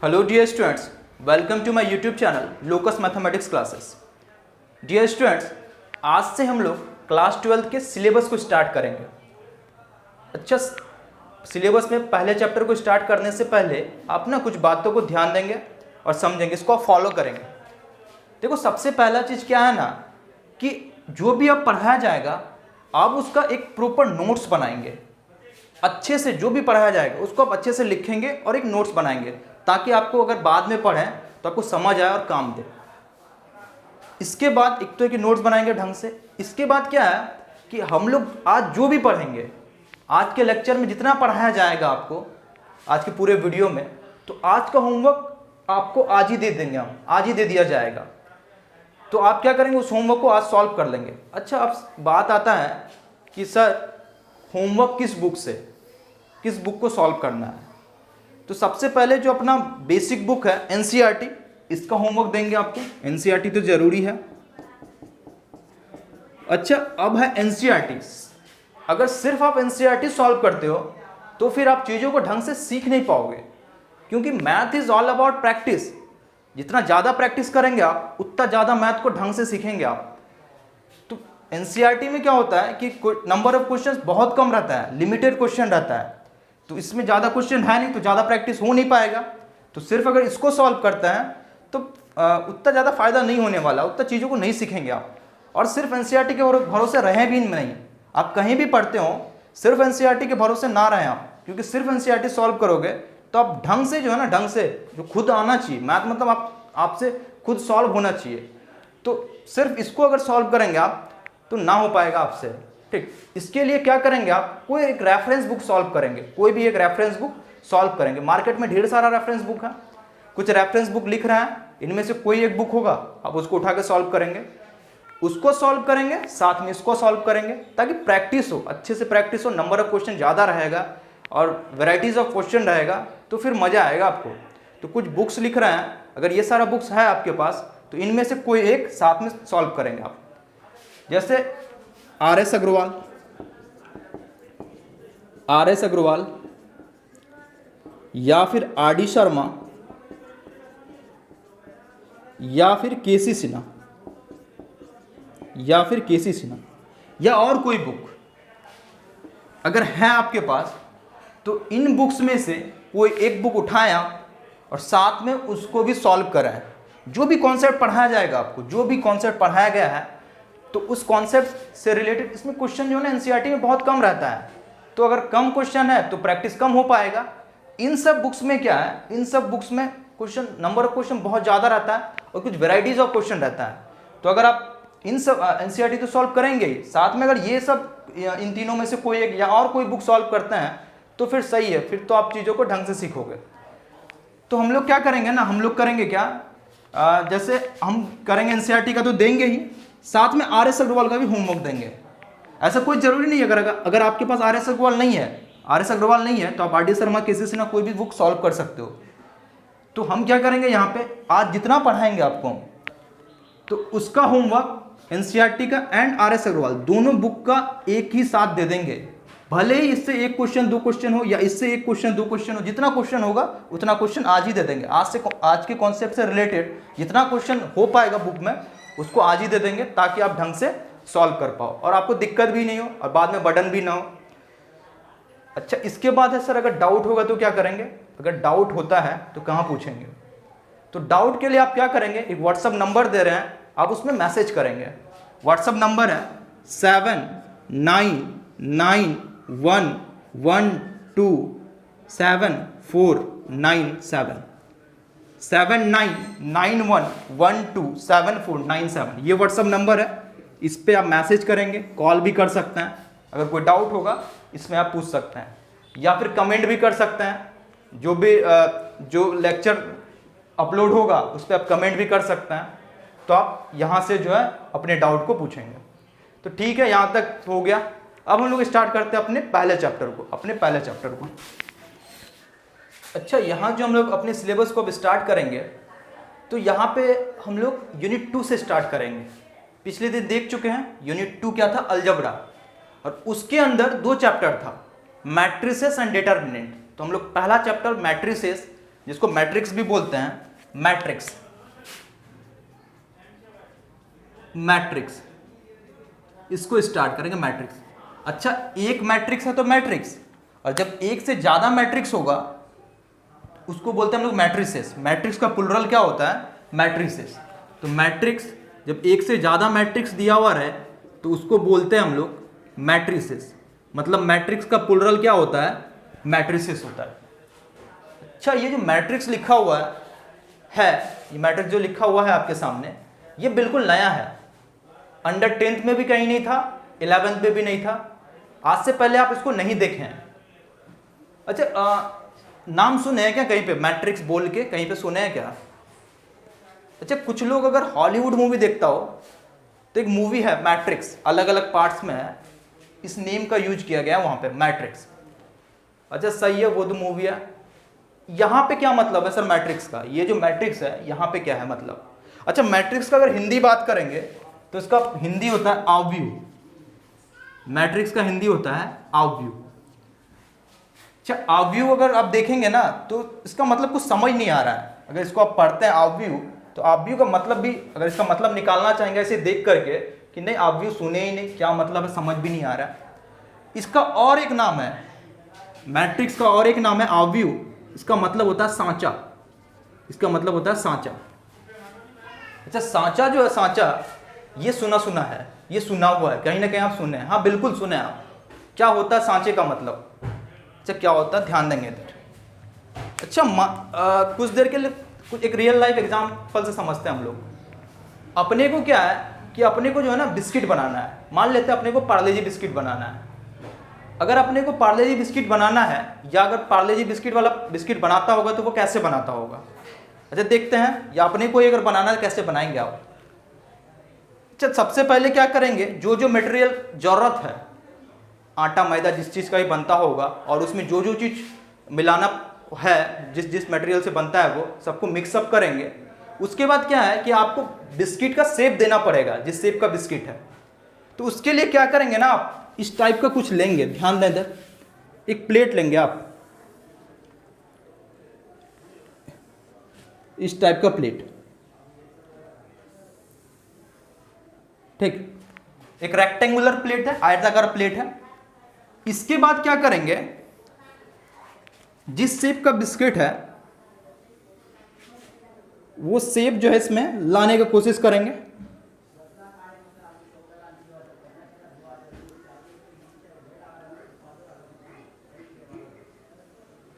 Hello dear students, welcome to my YouTube channel Locus mathematics classes. Dear students, आज से हम लोग class 12 के सिलेबस को स्टार्ट करेंगे। अच्छा, सिलेबस में पहले चैप्टर को स्टार्ट करने से पहले आप ना कुछ बातों को ध्यान देंगे और समझेंगे, इसको आप फॉलो करेंगे। देखो, सबसे पहला चीज़ क्या है ना कि जो भी आप पढ़ाया जाएगा आप उसका एक प्रॉपर नोट्स बनाएंगे। अच्छे से जो भी पढ़ाया जाएगा उसको आप अच्छे से लिखेंगे और एक नोट्स बनाएंगे, ताकि आपको अगर बाद में पढ़ें तो आपको समझ आए और काम दे। इसके बाद एक तो एक नोट्स बनाएंगे ढंग से। इसके बाद क्या है कि हम लोग आज जो भी पढ़ेंगे, आज के लेक्चर में जितना पढ़ाया जाएगा आपको आज के पूरे वीडियो में, तो आज का होमवर्क आपको आज ही दे देंगे, हम आज ही दे दिया जाएगा। तो आप क्या करेंगे, उस होमवर्क को आज सॉल्व कर लेंगे। अच्छा, अब बात आता है कि सर होमवर्क किस बुक से, किस बुक को सॉल्व करना है। तो सबसे पहले जो अपना बेसिक बुक है एनसीईआरटी, इसका होमवर्क देंगे आपको। एनसीईआरटी तो जरूरी है। अच्छा, अब है एनसीईआरटी। अगर सिर्फ आप एनसीईआरटी सॉल्व करते हो तो फिर आप चीज़ों को ढंग से सीख नहीं पाओगे, क्योंकि math is all about practice. जितना ज़्यादा प्रैक्टिस करेंगे आप, उतना ज़्यादा मैथ को ढंग से सीखेंगे आप। तो एनसीईआरटी में क्या होता है कि नंबर ऑफ क्वेश्चंस बहुत कम रहता है, लिमिटेड क्वेश्चन रहता है। तो इसमें ज़्यादा क्वेश्चन है नहीं, तो ज़्यादा प्रैक्टिस हो नहीं पाएगा। तो सिर्फ अगर इसको सॉल्व करते हैं तो उतना ज़्यादा फायदा नहीं होने वाला, उतना चीज़ों को नहीं सीखेंगे आप। और सिर्फ एनसीईआरटी के भरोसे रहें भी नहीं। आप कहीं भी पढ़ते हो, सिर्फ एनसीईआरटी के भरोसे ना रहें आप, क्योंकि सिर्फ एनसीईआरटी सॉल्व करोगे तो आप ढंग से जो है ना, ढंग से जो खुद आना चाहिए, मैथ मतलब आपसे खुद सॉल्व होना चाहिए। तो सिर्फ इसको अगर सॉल्व करेंगे आप तो ना हो पाएगा आपसे। ठीक, इसके लिए क्या करेंगे आप, कोई एक रेफरेंस बुक सॉल्व करेंगे, कोई भी एक रेफरेंस बुक सॉल्व करेंगे। मार्केट में ढेर सारा रेफरेंस बुक है, कुछ रेफरेंस बुक लिख रहे हैं, इनमें से कोई एक बुक होगा, आप उसको उठा के सॉल्व करेंगे। उसको सॉल्व करेंगे, साथ में इसको सॉल्व करेंगे, ताकि प्रैक्टिस हो, अच्छे से प्रैक्टिस हो, नंबर ऑफ क्वेश्चन ज़्यादा रहेगा और वेराइटीज़ ऑफ क्वेश्चन रहेगा, तो फिर मज़ा आएगा आपको। तो कुछ बुक्स लिख रहे हैं, अगर ये सारा बुक्स है आपके पास तो इनमें से कोई एक साथ में सॉल्व करेंगे आप। जैसे आर.एस. अग्रवाल या फिर आर.डी. शर्मा या फिर के.सी. सिन्हा या और कोई बुक अगर है आपके पास, तो इन बुक्स में से कोई एक बुक उठाया और साथ में उसको भी सॉल्व कराएं। जो भी कॉन्सेप्ट पढ़ाया जाएगा आपको, जो भी कॉन्सेप्ट पढ़ाया गया है, तो उस कॉन्सेप्ट से रिलेटेड इसमें क्वेश्चन जो है ना एनसीईआरटी में बहुत कम रहता है। तो अगर कम क्वेश्चन है तो प्रैक्टिस कम हो पाएगा। इन सब बुक्स में क्या है, इन सब बुक्स में क्वेश्चन, नंबर ऑफ क्वेश्चन बहुत ज़्यादा रहता है और कुछ वेराइटीज़ ऑफ क्वेश्चन रहता है। तो अगर आप इन सब एनसीईआरटी तो सॉल्व करेंगे ही, साथ में अगर ये सब इन तीनों में से कोई एक या और कोई बुक सॉल्व करते हैं तो फिर सही है, फिर तो आप चीज़ों को ढंग से सीखोगे। तो हम लोग क्या करेंगे ना, हम लोग करेंगे क्या, जैसे हम करेंगे एनसीईआरटी का तो देंगे ही, साथ में आर.एस. अग्रवाल का भी होमवर्क देंगे। ऐसा कोई जरूरी नहीं है, अगर आपके पास आर.एस. अग्रवाल नहीं है तो आप आर.डी. शर्मा, के.सी. सिन्हा कोई भी बुक सॉल्व कर सकते हो। तो हम क्या करेंगे, यहाँ पे आज जितना पढ़ाएंगे आपको, तो उसका होमवर्क एनसीईआरटी का एंड आर.एस. अग्रवाल दोनों बुक का एक ही साथ दे देंगे। भले ही इससे एक क्वेश्चन दो क्वेश्चन हो या इससे एक क्वेश्चन दो क्वेश्चन हो, जितना क्वेश्चन होगा उतना क्वेश्चन आज ही दे देंगे। आज के कॉन्सेप्ट से रिलेटेड जितना क्वेश्चन हो पाएगा बुक में, उसको आज ही दे देंगे, ताकि आप ढंग से सॉल्व कर पाओ और आपको दिक्कत भी नहीं हो और बाद में बर्डन भी ना हो। अच्छा, इसके बाद है सर, अगर डाउट होगा तो क्या करेंगे। अगर डाउट होता है तो कहाँ पूछेंगे। तो डाउट के लिए आप क्या करेंगे, एक व्हाट्सअप नंबर दे रहे हैं, आप उसमें मैसेज करेंगे। व्हाट्सअप नंबर है 7991127497 7991127497। ये व्हाट्सअप नंबर है, इस पे आप मैसेज करेंगे, कॉल भी कर सकते हैं। अगर कोई डाउट होगा इसमें आप पूछ सकते हैं, या फिर कमेंट भी कर सकते हैं। जो लेक्चर अपलोड होगा उस पर आप कमेंट भी कर सकते हैं। तो आप यहाँ से जो है अपने डाउट को पूछेंगे। तो ठीक है, यहाँ तक हो गया। अब हम लोग स्टार्ट करते हैं अपने पहले चैप्टर को। अच्छा, यहाँ जो हम लोग अपने सिलेबस को अब स्टार्ट करेंगे, तो यहाँ पे हम लोग यूनिट 2 से स्टार्ट करेंगे। पिछले दिन देख चुके हैं यूनिट 2 क्या था, अलजेब्रा, और उसके अंदर 2 चैप्टर था, मैट्रिसेस एंड डिटरमिनेंट। तो हम लोग पहला चैप्टर मैट्रिसेस जिसको मैट्रिक्स भी बोलते हैं, मैट्रिक्स, मैट्रिक्स, इसको स्टार्ट करेंगे मैट्रिक्स। अच्छा, एक मैट्रिक्स है तो मैट्रिक्स, और जब एक से ज्यादा मैट्रिक्स होगा उसको बोलते हैं हम लोग मैट्रिसेस। मैट्रिक्स का प्लुरल क्या होता है? मैट्रिसेस। तो मैट्रिक्स, जब एक से ज्यादा मैट्रिक्स दिया हुआ है तो उसको बोलते हैं हम लोग मैट्रिसेस। मतलब मैट्रिक्स का प्लुरल क्या होता है? मैट्रिसेस होता है। अच्छा, ये जो मैट्रिक्स लिखा हुआ है, ये मैट्रिक्स जो लिखा हुआ है आपके सामने, ये बिल्कुल नया है। अंडर 10th में भी कहीं नहीं था, 11th में भी नहीं था, आज से पहले आप इसको नहीं देखे हैं। अच्छा, नाम सुने हैं क्या कहीं पे मैट्रिक्स बोल के? कहीं पे सुने हैं क्या? अच्छा, कुछ लोग अगर हॉलीवुड मूवी देखता हो तो एक मूवी है मैट्रिक्स, अलग अलग पार्ट्स में है, इस नेम का यूज किया गया है वहां पे, मैट्रिक्स। अच्छा, सही है, वो तो मूवी है। यहां पे क्या मतलब है सर मैट्रिक्स का? ये जो मैट्रिक्स है यहां पे क्या है मतलब? अच्छा, मैट्रिक्स का अगर हिंदी बात करेंगे तो इसका हिंदी होता है आवव्यू। मैट्रिक्स का हिंदी होता है आवव्यू। अच्छा, आवव्यू अगर आप देखेंगे ना तो इसका मतलब कुछ समझ नहीं आ रहा है। अगर इसको आप पढ़ते हैं आवव्यू, तो आवव्यू का मतलब भी, अगर इसका मतलब निकालना चाहेंगे ऐसे देख करके कि नहीं आवव्यू सुने ही नहीं, क्या मतलब है समझ भी नहीं आ रहा है। इसका और एक नाम है, मैट्रिक्स का और एक नाम है आवव्यू। इसका मतलब होता है सांचा। इसका मतलब होता है सांचा। अच्छा, सांचा जो है, सांचा, ये सुना सुना है, ये सुना हुआ है, कहीं ना कहीं आप सुने हैं। हाँ बिल्कुल सुने आप। क्या होता है सांचे का मतलब? अच्छा, क्या होता है, ध्यान देंगे इधर। अच्छा, कुछ देर के लिए कुछ एक रियल लाइफ एग्जाम्पल से समझते हैं हम लोग। अपने को क्या है कि अपने को जो है ना बिस्किट बनाना है। मान लेते हैं अपने को पार्ले जी बिस्किट बनाना है। अगर अपने को पार्ले जी बिस्किट बनाना है, या अगर पार्ले जी बिस्किट वाला बिस्किट बनाता होगा तो वो कैसे बनाता होगा? अच्छा, देखते हैं, या अपने को अगर बनाना है कैसे बनाएंगे आप? अच्छा, सबसे पहले क्या करेंगे, जो जो मटेरियल जरूरत है, आटा मैदा जिस चीज़ का भी बनता होगा, और उसमें जो जो चीज़ मिलाना है, जिस जिस मटेरियल से बनता है वो सबको मिक्सअप करेंगे। उसके बाद क्या है कि आपको बिस्किट का शेप देना पड़ेगा, जिस शेप का बिस्किट है। तो उसके लिए क्या करेंगे ना, आप इस टाइप का कुछ लेंगे, ध्यान दें इधर, एक प्लेट लेंगे आप, इस टाइप का प्लेट, ठीक, एक रेक्टेंगुलर प्लेट है, आयताकार प्लेट है। इसके बाद क्या करेंगे, जिस शेप का बिस्किट है वो शेप जो है इसमें लाने की कोशिश करेंगे।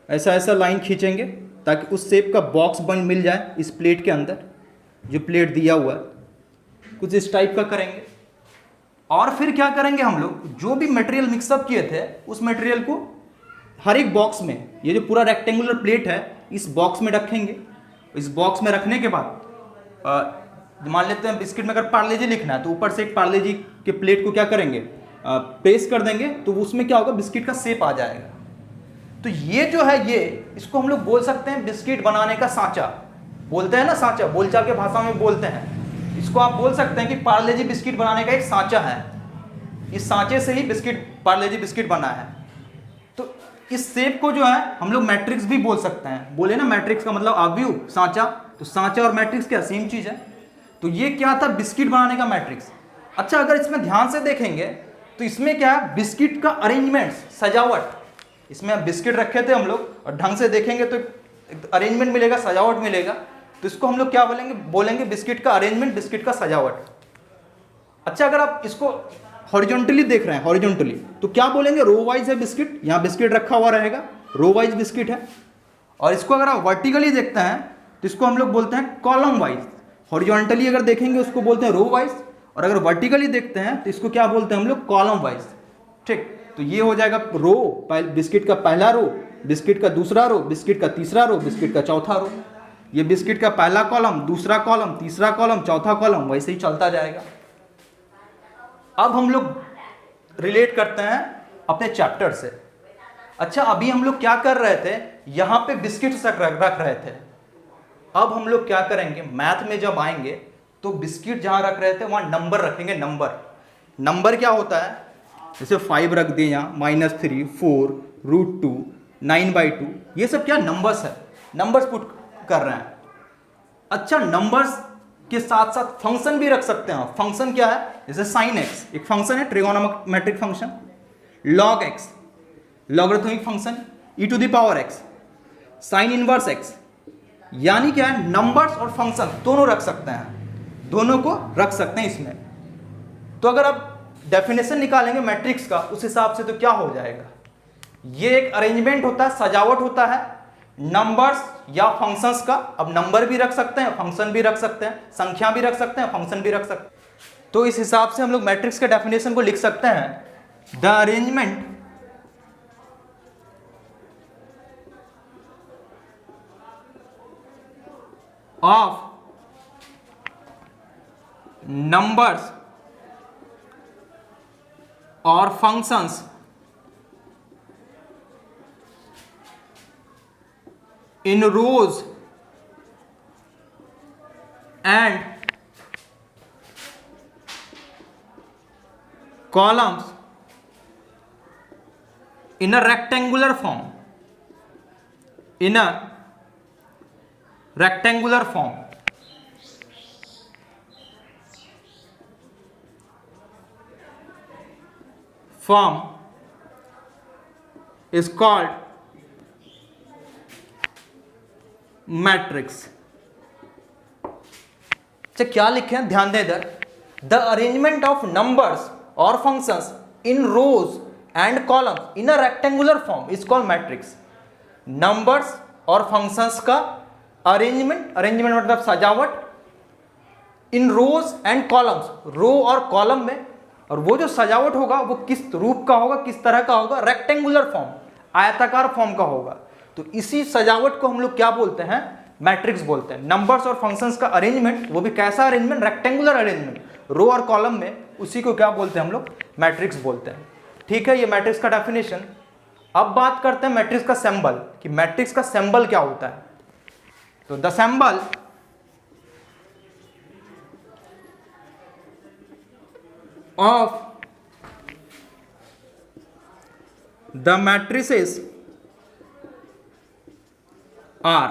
ऐसा ऐसा लाइन खींचेंगे ताकि उस शेप का बॉक्स बन मिल जाए इस प्लेट के अंदर, जो प्लेट दिया हुआ है, कुछ इस टाइप का करेंगे। और फिर क्या करेंगे, हम लोग जो भी मटेरियल मिक्सअप किए थे उस मटेरियल को हर एक बॉक्स में, ये जो पूरा रेक्टेंगुलर प्लेट है इस बॉक्स में रखेंगे। इस बॉक्स में रखने के बाद मान लेते हैं बिस्किट में अगर पार्ले जी लिखना है तो ऊपर से एक पार्ले जी के प्लेट को क्या करेंगे, प्रेस कर देंगे, तो उसमें क्या होगा, बिस्किट का शेप आ जाएगा। तो ये जो है, ये इसको हम लोग बोल सकते हैं बिस्किट बनाने का सांचा। बोलते हैं ना सांचा, बोलचाल के भाषा में बोलते हैं। इसको आप बोल सकते हैं कि पार्ले जी बिस्किट बनाने का एक सांचा है। इस सांचे से ही बिस्किट, पार्ले जी बिस्किट बना है। तो इस शेप को जो है हम लोग मैट्रिक्स भी बोल सकते हैं। बोले ना मैट्रिक्स का मतलब आवव्यू, सांचा। तो सांचा और मैट्रिक्स क्या सेम चीज है? तो ये क्या था, बिस्किट बनाने का मैट्रिक्स। अच्छा, अगर इसमें ध्यान से देखेंगे तो इसमें क्या है, बिस्किट का अरेंजमेंट, सजावट। इसमें बिस्किट रखे थे हम लोग, और ढंग से देखेंगे तो अरेंजमेंट मिलेगा, सजावट मिलेगा। तो इसको हम लोग क्या बोलेंगे बिस्किट का अरेंजमेंट, बिस्किट का सजावट। अच्छा, अगर आप इसको हॉरिजॉन्टली देख रहे हैं, हॉरिजॉन्टली, तो क्या बोलेंगे, रो वाइज है बिस्किट, यहाँ बिस्किट रखा हुआ रहेगा, रो वाइज बिस्किट है। और इसको अगर आप वर्टिकली देखते हैं तो इसको हम लोग बोलते हैं कॉलम वाइज। हॉरिजॉन्टली अगर देखेंगे उसको बोलते हैं रो वाइज, और अगर वर्टिकली देखते हैं तो इसको क्या बोलते हैं हम लोग, कॉलम वाइज। ठीक, तो ये हो जाएगा रो, बिस्किट का पहला रो, बिस्किट का दूसरा रो, बिस्किट का तीसरा रो, बिस्किट का चौथा रो। ये बिस्किट का पहला कॉलम, दूसरा कॉलम, तीसरा कॉलम, चौथा कॉलम, वैसे ही चलता जाएगा। अब हम लोग रिलेट करते हैं अपने चैप्टर से। अच्छा, अभी हम लोग क्या कर रहे थे, यहां पे बिस्किट रख रहे थे। अब हम लोग क्या करेंगे, मैथ में जब आएंगे तो बिस्किट जहां रख रहे थे वहां नंबर रखेंगे। नंबर क्या होता है, जैसे 5 रख दिए यहाँ, -3, 4, √2, 9/2, ये सब क्या नंबर्स है। नंबर्स पुट कर रहे हैं। अच्छा, नंबर्स के साथ साथ फंक्शन भी रख सकते हैं। फंक्शन क्या है? जैसे साइन एक्स एक फंक्शन है, trigonometric function, log x logarithmic function, e to the power x, sine inverse x. यानी क्या है, नंबर्स और फंक्शन दोनों रख सकते हैं, दोनों को रख सकते हैं इसमें। तो अगर आप डेफिनेशन निकालेंगे मैट्रिक्स का उस हिसाब से तो क्या हो जाएगा, ये एक अरेंजमेंट होता है, सजावट होता है नंबर्स या फंक्शंस का। अब नंबर भी रख सकते हैं, फंक्शन भी रख सकते हैं, संख्या भी रख सकते हैं, फंक्शन भी रख सकते हैं। तो इस हिसाब से हम लोग मैट्रिक्स के डेफिनेशन को लिख सकते हैं, द अरेंजमेंट ऑफ नंबर्स और functions in rows and columns in a rectangular form, in a rectangular form is called matrix. अच्छा, क्या लिखे हैं, ध्यान दें इधर, द अरेंजमेंट ऑफ नंबर्स और functions in rows and columns in a rectangular form is called matrix. Numbers और functions का अरेंजमेंट, अरेंजमेंट मतलब सजावट, इन रोज एंड कॉलम्स, रो और कॉलम में, और वो जो सजावट होगा वो किस रूप का होगा, किस तरह का होगा, रेक्टेंगुलर फॉर्म, आयताकार फॉर्म का होगा। तो इसी सजावट को हम लोग क्या बोलते हैं, मैट्रिक्स बोलते हैं। नंबर्स और फंक्शंस का अरेंजमेंट, वो भी कैसा अरेंजमेंट, रेक्टेंगुलर अरेंजमेंट, रो और कॉलम में, उसी को क्या बोलते हैं हम लोग, मैट्रिक्स बोलते हैं। ठीक है, ये मैट्रिक्स का डेफिनेशन। अब बात करते हैं मैट्रिक्स का सिंबल, कि मैट्रिक्स का सिंबल क्या होता है। तो the symbol of the matrices are,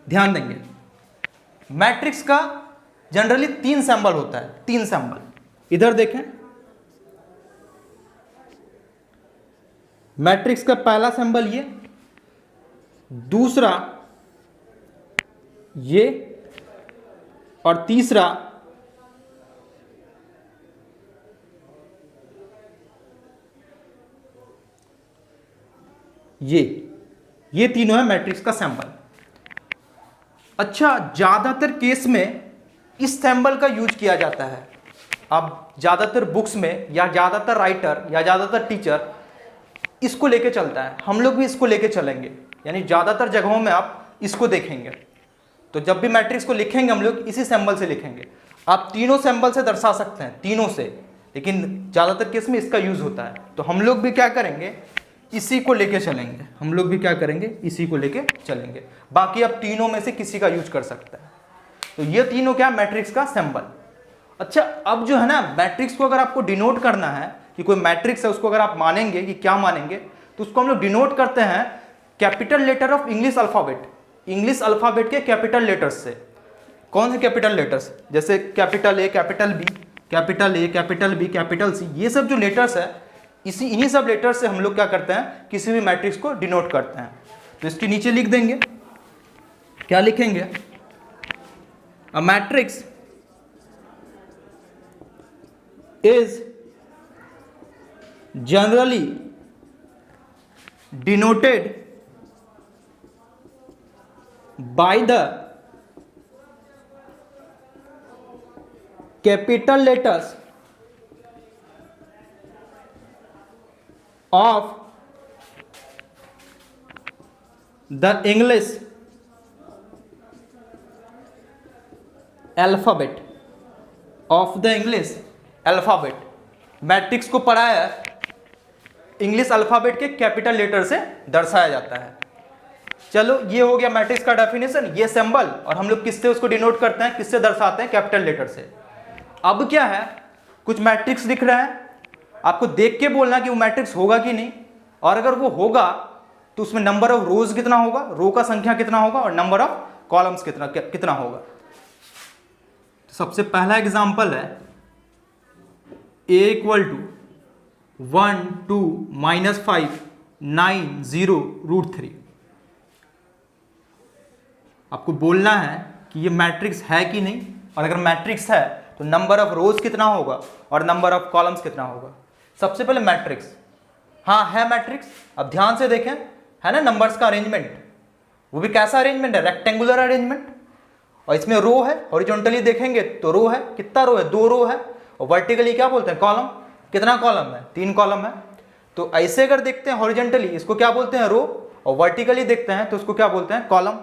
ध्यान देंगे, मैट्रिक्स का जनरली 3 सिंबल होता है, 3 सिंबल। इधर देखें, मैट्रिक्स का पहला सिंबल ये, दूसरा ये, और तीसरा ये तीनों है मैट्रिक्स का सिंबल। अच्छा, ज्यादातर केस में इस सिंबल का यूज किया जाता है। अब ज्यादातर बुक्स में, या ज्यादातर राइटर या ज्यादातर टीचर इसको लेके चलता है, हम लोग भी इसको लेके चलेंगे, यानी ज्यादातर जगहों में आप इसको देखेंगे। तो जब भी मैट्रिक्स को लिखेंगे हम लोग इसी सिंबल से लिखेंगे। आप तीनों सिंबल से दर्शा सकते हैं, तीनों से, लेकिन ज्यादातर केस में इसका यूज होता है। तो हम लोग भी क्या करेंगे, इसी को लेके चलेंगे, हम लोग भी क्या करेंगे, इसी को लेके चलेंगे। बाकी आप तीनों में से किसी का यूज कर सकते हैं। तो ये तीनों क्या, मैट्रिक्स का सिंबल। अच्छा, अब जो है ना, मैट्रिक्स को अगर आपको डिनोट करना है कि कोई मैट्रिक्स है, उसको अगर आप मानेंगे कि क्या मानेंगे, तो उसको हम लोग डिनोट करते हैं capital letter of English alphabet, English alphabet के कैपिटल लेटर्स से। कौन से कैपिटल लेटर्स, जैसे capital A, capital B, capital A, capital B, capital C, ये सब जो लेटर्स है, इन्हीं सब लेटर्स से हम लोग क्या करते हैं, किसी भी मैट्रिक्स को डिनोट करते हैं। तो इसके नीचे लिख देंगे, क्या लिखेंगे, a matrix is generally denoted by the capital letters of the English alphabet, of the English alphabet। Matrix को पढ़ा है, इंग्लिश अल्फाबेट के कैपिटल लेटर से दर्शाया जाता है। चलो, ये हो गया मैट्रिक्स का डेफिनेशन, ये सिंबल, और हम लोग किससे उसको डिनोट करते हैं, किससे दर्शाते हैं, कैपिटल लेटर से। अब क्या है, कुछ मैट्रिक्स दिख रहा है, आपको देख के बोलना कि वो मैट्रिक्स होगा कि नहीं, और अगर वो होगा तो उसमें नंबर ऑफ रोज कितना होगा, रो का संख्या कितना होगा, और नंबर ऑफ कॉलम्स कितना होगा। तो सबसे पहला एग्जांपल है a इक्वल टू 1 2 -5 9 0 √3। आपको बोलना है कि ये मैट्रिक्स है कि नहीं, और अगर मैट्रिक्स है तो नंबर ऑफ रोज कितना होगा और नंबर ऑफ कॉलम्स कितना होगा। सबसे पहले मैट्रिक्स, हाँ है मैट्रिक्स। अब ध्यान से देखें, है ना नंबर्स का अरेंजमेंट, वो भी कैसा अरेंजमेंट है, रेक्टेंगुलर अरेंजमेंट। और इसमें रो है, हॉरिजॉन्टली देखेंगे तो रो है, कितना रो है, 2 रो है। और वर्टिकली क्या बोलते हैं, कॉलम। कितना कॉलम है, 3 कॉलम है। तो ऐसे अगर देखते हैं हॉरिजॉन्टली, इसको क्या बोलते हैं, रो। और वर्टिकली देखते हैं तो उसको क्या बोलते हैं, कॉलम।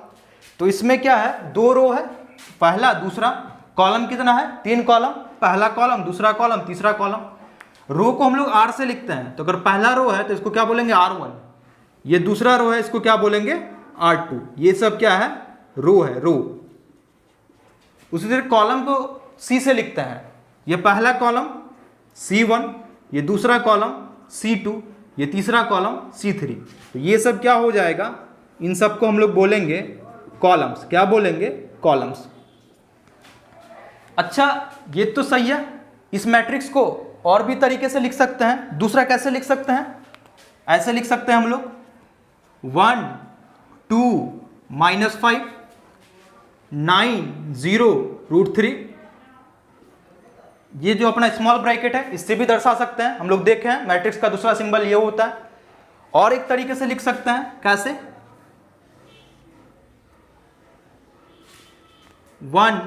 तो इसमें क्या है, 2 रो है पहला, दूसरा कॉलम कितना है, 3 कॉलम, पहला कॉलम, दूसरा कॉलम, तीसरा कॉलम। रो को हम लोग R से लिखते हैं, तो अगर पहला रो है तो इसको क्या बोलेंगे, R1। ये दूसरा रो है, इसको क्या बोलेंगे, R2। ये सब क्या है, रो है, रो। उसी तरह कॉलम को C से लिखते हैं, ये पहला कॉलम C1, ये दूसरा कॉलम C2, ये तीसरा कॉलम C3। तो ये सब क्या हो जाएगा, इन सबको हम लोग बोलेंगे कॉलम्स। क्या बोलेंगे, कॉलम्स। अच्छा ये तो सही है। इस मैट्रिक्स को और भी तरीके से लिख सकते हैं। दूसरा कैसे लिख सकते हैं, ऐसे लिख सकते हैं हम लोग 1 2 -5 9 0 √3। ये जो अपना स्मॉल ब्रैकेट है, इससे भी दर्शा सकते हैं। हम लोग देखे हैं मैट्रिक्स का दूसरा सिंबल ये होता है। और एक तरीके से लिख सकते हैं, कैसे, 1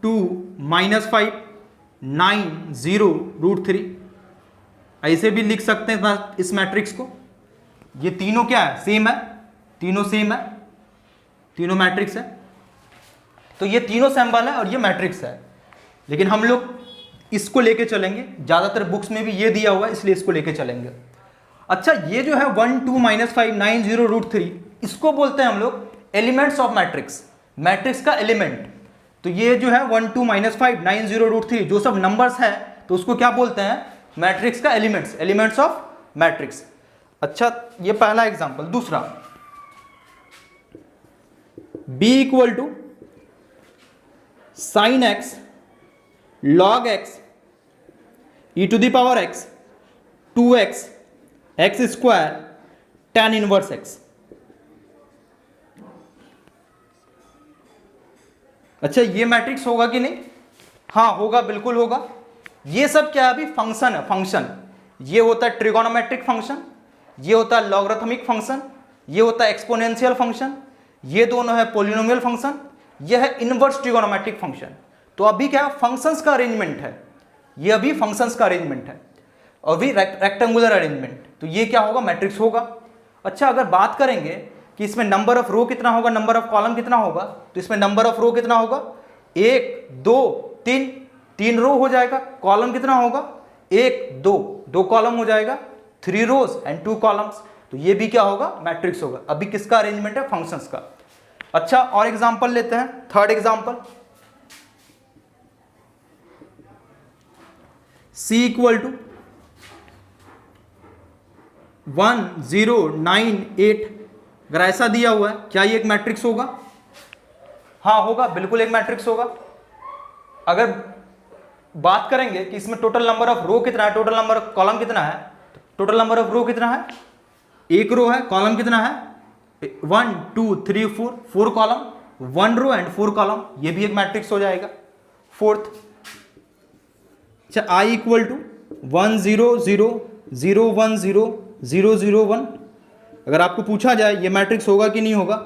2 -5 9 0 √3। ऐसे भी लिख सकते हैं इस मैट्रिक्स को। ये तीनों क्या है, सेम है, तीनों सेम है, तीनों मैट्रिक्स है। तो ये तीनों सिंबल है और ये मैट्रिक्स है। लेकिन हम लोग इसको लेके चलेंगे, ज़्यादातर बुक्स में भी ये दिया हुआ है, इसलिए इसको लेके चलेंगे। अच्छा ये जो है 1 2 -5 9 0 √3, इसको बोलते हैं हम लोग एलिमेंट्स ऑफ मैट्रिक्स, मैट्रिक्स का एलिमेंट। तो ये जो है 1 2 -5 9 0 √3 जो सब नंबर्स है, तो उसको क्या बोलते हैं, मैट्रिक्स का एलिमेंट्स, एलिमेंट्स ऑफ मैट्रिक्स। अच्छा ये पहला एग्जांपल। दूसरा b equal to sin x log x e to the power x 2x x square tan inverse x। अच्छा ये मैट्रिक्स होगा कि नहीं, हाँ होगा, बिल्कुल होगा। ये सब क्या है, अभी फंक्शन है, फंक्शन। ये होता है ट्रिगोनोमेट्रिक फंक्शन, ये होता है लॉगरिथमिक फंक्शन, ये होता है एक्सपोनेंशियल फंक्शन, ये दोनों है पॉलिनोमियल फंक्शन, ये है इनवर्स ट्रिगोनोमेट्रिक फंक्शन। तो अभी क्या फंक्शंस का अरेंजमेंट है, ये अभी फंक्शंस का अरेंजमेंट है, और भी रेक्टेंगुलर अरेंजमेंट। तो ये क्या होगा, मैट्रिक्स होगा। अच्छा अगर बात करेंगे कि इसमें नंबर ऑफ रो कितना होगा, नंबर ऑफ कॉलम कितना होगा, तो इसमें नंबर ऑफ रो कितना होगा, 1 2 3, 3 रो हो जाएगा। कॉलम कितना होगा, 1 2, 2 कॉलम हो जाएगा, 3 रोज एंड 2 कॉलम्स। तो ये भी क्या होगा, मैट्रिक्स होगा। अभी किसका अरेंजमेंट है, फंक्शंस का। अच्छा और एग्जांपल लेते हैं, third example, c equal to 1 0 9 8। अगर ऐसा दिया हुआ है, क्या ये एक मैट्रिक्स होगा, हाँ होगा, बिल्कुल एक मैट्रिक्स होगा। अगर बात करेंगे कि इसमें टोटल नंबर ऑफ रो कितना है, टोटल नंबर ऑफ कॉलम कितना है, टोटल नंबर ऑफ रो कितना है, 1 रो है, कॉलम कितना है, 1 2 3 4, 4 कॉलम, 1 रो एंड 4 कॉलम, ये भी एक मैट्रिक्स हो जाएगा। फोर्थ, अच्छा i इक्वल टू 1 0 0 0 1 0 0 0 1। अगर आपको पूछा जाए ये मैट्रिक्स होगा कि नहीं होगा,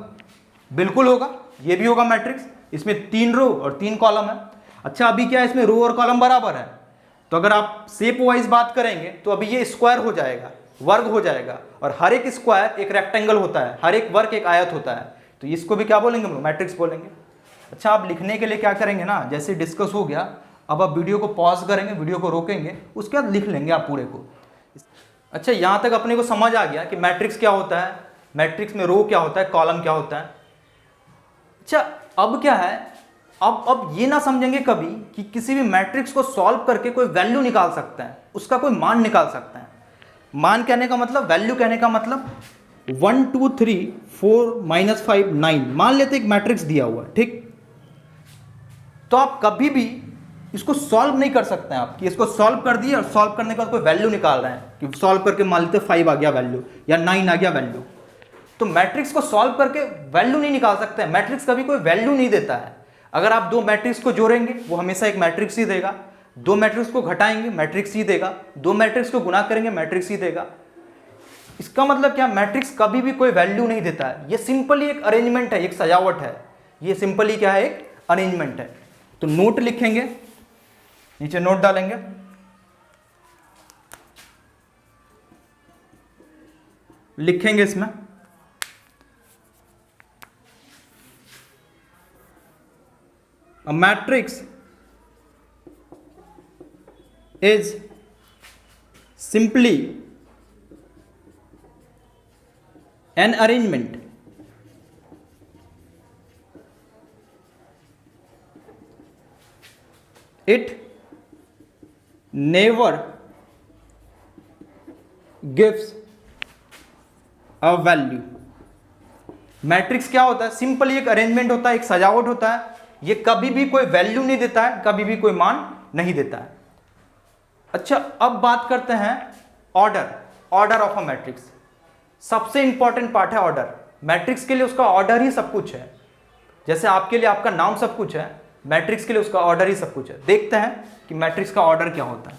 बिल्कुल होगा, ये भी होगा मैट्रिक्स। इसमें 3 रो और 3 कॉलम है। अच्छा अभी क्या है, इसमें रो और कॉलम बराबर है, तो अगर आप शेप वाइज बात करेंगे तो अभी ये स्क्वायर हो जाएगा, वर्ग हो जाएगा, और हर एक स्क्वायर एक रेक्टेंगल होता है, हर एक वर्ग एक आयत होता है। तो इसको भी क्या बोलेंगे हम लोग, मैट्रिक्स बोलेंगे। अच्छा आप लिखने के लिए क्या करेंगे ना, जैसे डिस्कस हो गया, अब आप वीडियो को पॉज करेंगे, वीडियो को रोकेंगे, उसके बाद लिख लेंगे आप पूरे को। अच्छा यहाँ तक अपने को समझ आ गया कि मैट्रिक्स क्या होता है, मैट्रिक्स में रो क्या होता है, कॉलम क्या होता है। अच्छा अब क्या है, अब ये ना समझेंगे कभी कि किसी भी मैट्रिक्स को सॉल्व करके कोई वैल्यू निकाल सकते हैं, उसका कोई मान निकाल सकते हैं। मान कहने का मतलब, वैल्यू कहने का मतलब 1 2 3 4 -5 9, मान लेते एक मैट्रिक्स दिया हुआ है, ठीक। तो आप कभी भी इसको सॉल्व नहीं कर सकते हैं आप कि इसको सॉल्व कर दिए और सॉल्व करने के बाद कोई वैल्यू निकाल रहे हैं कि सॉल्व करके मान लेते 5 आ गया वैल्यू या 9 आ गया वैल्यू। तो मैट्रिक्स को सॉल्व करके वैल्यू नहीं निकाल सकते हैं, मैट्रिक्स कभी कोई वैल्यू नहीं देता है। अगर आप दो मैट्रिक्स को जोड़ेंगे वो हमेशा एक मैट्रिक्स ही देगा, दो मैट्रिक्स को घटाएंगे मैट्रिक्स ही देगा, दो मैट्रिक्स को गुणा करेंगे मैट्रिक्स ही देगा। इसका मतलब क्या, मैट्रिक्स कभी भी कोई वैल्यू नहीं देता है, ये सिंपली एक अरेंजमेंट है, एक सजावट है, ये सिंपली क्या है, एक अरेंजमेंट है। तो नोट लिखेंगे, नीचे नोट डालेंगे, लिखेंगे इसमें a matrix is simply an arrangement it never gives a value। Matrix क्या होता है, सिंपली एक अरेंजमेंट होता है, एक सजावट होता है, ये कभी भी कोई वैल्यू नहीं देता है, कभी भी कोई मान नहीं देता है। अच्छा, अब बात करते हैं order, order of a matrix. सबसे इंपॉर्टेंट पार्ट है ऑर्डर। मैट्रिक्स के लिए उसका ऑर्डर ही सब कुछ है, जैसे आपके लिए आपका नाम सब कुछ है, मैट्रिक्स के लिए उसका ऑर्डर ही सब कुछ है। देखते हैं कि मैट्रिक्स का ऑर्डर क्या होता है।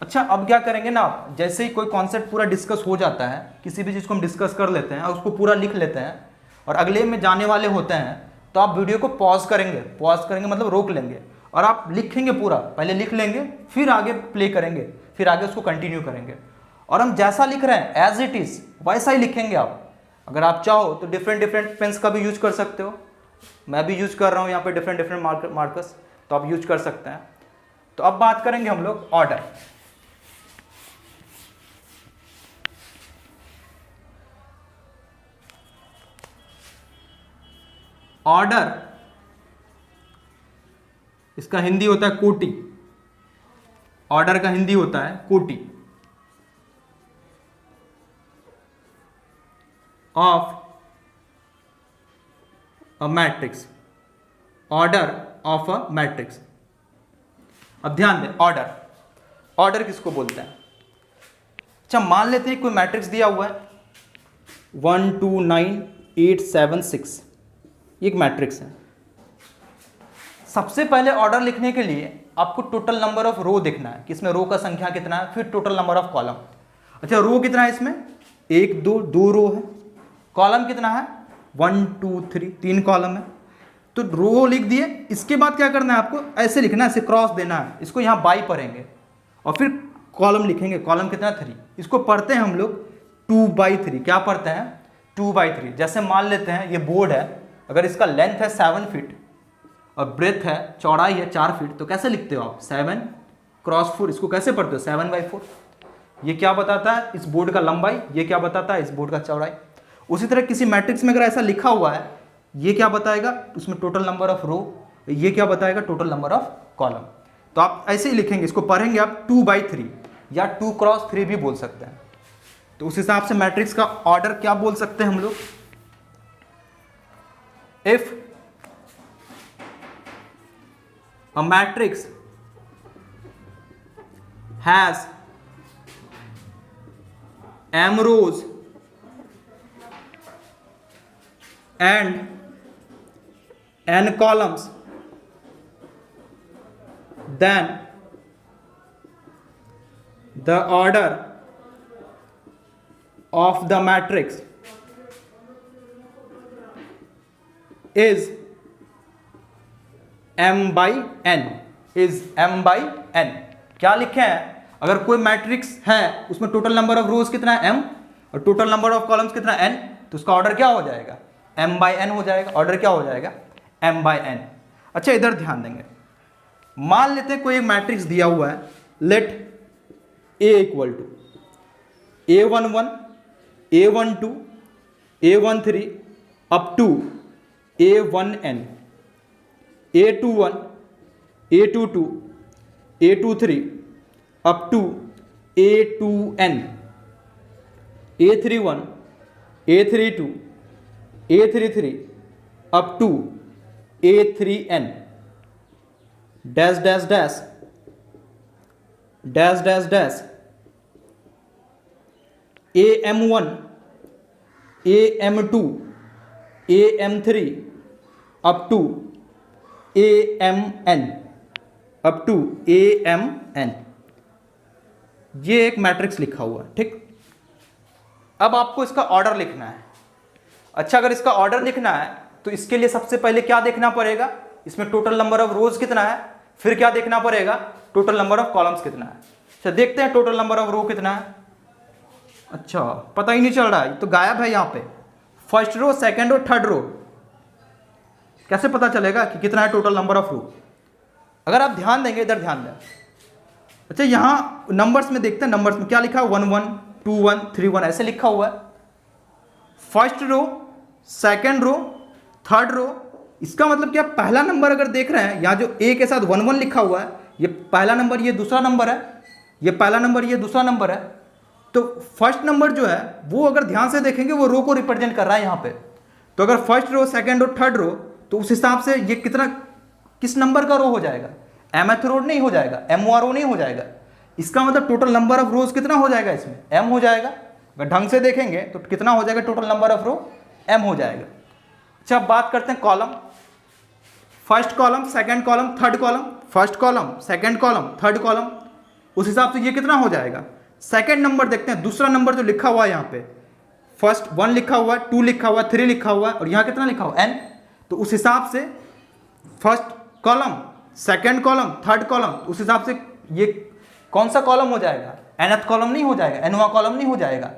अच्छा, अब क्या करेंगे ना आप, जैसे ही कोई कॉन्सेप्ट पूरा डिस्कस हो जाता है, किसी भी चीज़ को हम डिस्कस कर लेते हैं और उसको पूरा लिख लेते हैं और अगले में जाने वाले होते हैं, तो आप वीडियो को पॉज करेंगे मतलब रोक लेंगे और आप लिखेंगे, पूरा पहले लिख लेंगे, फिर आगे प्ले करेंगे, फिर आगे उसको कंटिन्यू करेंगे। और हम जैसा लिख रहे हैं एज इट इज़ वैसा ही लिखेंगे आप। अगर आप चाहो तो डिफरेंट पेन्स का भी यूज कर सकते हो, मैं भी यूज कर रहा हूँ यहाँ पे डिफरेंट मार्कर्स, तो आप यूज कर सकते हैं। तो अब बात करेंगे हम लोग ऑर्डर। ऑर्डर इसका हिंदी होता है कोटि, ऑर्डर का हिंदी होता है कोटि of a matrix, order of a matrix. अब ध्यान दें, ऑर्डर, ऑर्डर किसको बोलते हैं। अच्छा, मान लेते हैं कोई मैट्रिक्स दिया हुआ है 1 2 9 8 7 6, एक मैट्रिक्स है। सबसे पहले ऑर्डर लिखने के लिए आपको टोटल नंबर ऑफ रो देखना है कि इसमें रो का संख्या कितना है, फिर टोटल नंबर ऑफ कॉलम। अच्छा, रो कितना है इसमें, 1 2 रो है, कॉलम कितना है 1 2 3 3 कॉलम है। तो रो लिख दिए, इसके बाद क्या करना है आपको, ऐसे लिखना है, ऐसे क्रॉस देना है, इसको यहाँ बाई पढ़ेंगे और फिर कॉलम लिखेंगे, कॉलम कितना 3, इसको पढ़ते हैं हम लोग 2/3। क्या पढ़ते हैं 2/3। जैसे मान लेते हैं ये बोर्ड है, अगर इसका लेंथ है 7 फीट और ब्रेथ है, चौड़ाई है 4 फीट, तो कैसे लिखते हो आप 7 × 4, इसको कैसे पढ़ते हो 7/4। ये क्या बताता है इस बोर्ड का लंबाई, ये क्या बताता है इस बोर्ड का चौड़ाई। उसी तरह किसी मैट्रिक्स में अगर ऐसा लिखा हुआ है, ये क्या बताएगा उसमें टोटल नंबर ऑफ रो, ये क्या बताएगा टोटल नंबर ऑफ कॉलम। तो आप ऐसे ही लिखेंगे, इसको पढ़ेंगे आप 2/3 या 2 × 3 भी बोल सकते हैं। तो उस हिसाब से मैट्रिक्स का ऑर्डर क्या बोल सकते हैं हम लोग, if a matrix has m rows and n columns, then the order of the matrix is m/n, is m/n। क्या लिखे हैं, अगर कोई मैट्रिक्स है उसमें टोटल नंबर ऑफ रोज कितना है m और टोटल नंबर ऑफ कॉलम्स कितना n, तो उसका ऑर्डर क्या हो जाएगा m/n हो जाएगा। ऑर्डर क्या हो जाएगा m/n। अच्छा, इधर ध्यान देंगे, मान लेते हैं कोई एक मैट्रिक्स दिया हुआ है, let a = a11 a12 a13 up to a1n, a21 a22 a23 up to a2n, a31 A32 A33 up to A3n dash dash dash dash dash dash AM1 AM2 AM3 up to AMN up to AMN। ये एक matrix लिखा हुआ है, ठीक। अब आपको इसका order लिखना है। अच्छा, अगर इसका ऑर्डर लिखना है तो इसके लिए सबसे पहले क्या देखना पड़ेगा, इसमें टोटल नंबर ऑफ रोज कितना है, फिर क्या देखना पड़ेगा, टोटल नंबर ऑफ कॉलम्स कितना है। अच्छा, देखते हैं टोटल नंबर ऑफ रो कितना है। अच्छा, पता ही नहीं चल रहा है, तो गायब है यहाँ पे। First row, second row, third row, कैसे पता चलेगा कि कितना है टोटल नंबर ऑफ रो। अगर आप ध्यान देंगे, इधर ध्यान दें। अच्छा, यहाँ नंबर्स में देखते हैं, नंबर्स में क्या लिखा है, 1 1 2 1 3 1 ऐसे लिखा हुआ है। First row, second row, third row, इसका मतलब क्या, पहला नंबर अगर देख रहे हैं, यहाँ जो ए के साथ 1 1 लिखा हुआ है, ये पहला नंबर, ये दूसरा नंबर है, ये पहला नंबर, ये दूसरा नंबर है। तो फर्स्ट नंबर जो है वो अगर ध्यान से देखेंगे वो रो को रिप्रेजेंट कर रहा है यहाँ पे। तो अगर first row, second row, third row, तो उस हिसाब से ये कितना, किस नंबर का रो हो जाएगा, mth रो नहीं हो जाएगा, MORO नहीं हो जाएगा। इसका मतलब टोटल नंबर ऑफ रोज कितना हो जाएगा, इसमें m हो जाएगा। अगर ढंग से देखेंगे तो कितना हो जाएगा total number of row, m हो जाएगा। अच्छा, अब बात करते हैं column. First column, second column, third column, first column, second column, third column, उस हिसाब से ये कितना हो जाएगा। सेकंड नंबर देखते हैं, दूसरा नंबर जो लिखा हुआ है यहाँ पे, फर्स्ट 1 लिखा हुआ है, 2 लिखा हुआ है, 3 लिखा हुआ है, और यहाँ कितना लिखा हुआ है, n। तो उस हिसाब से first column, second column, third column, उस हिसाब से ये कौन सा कॉलम हो जाएगा, nth कॉलम नहीं हो जाएगा, nवां कॉलम नहीं हो जाएगा।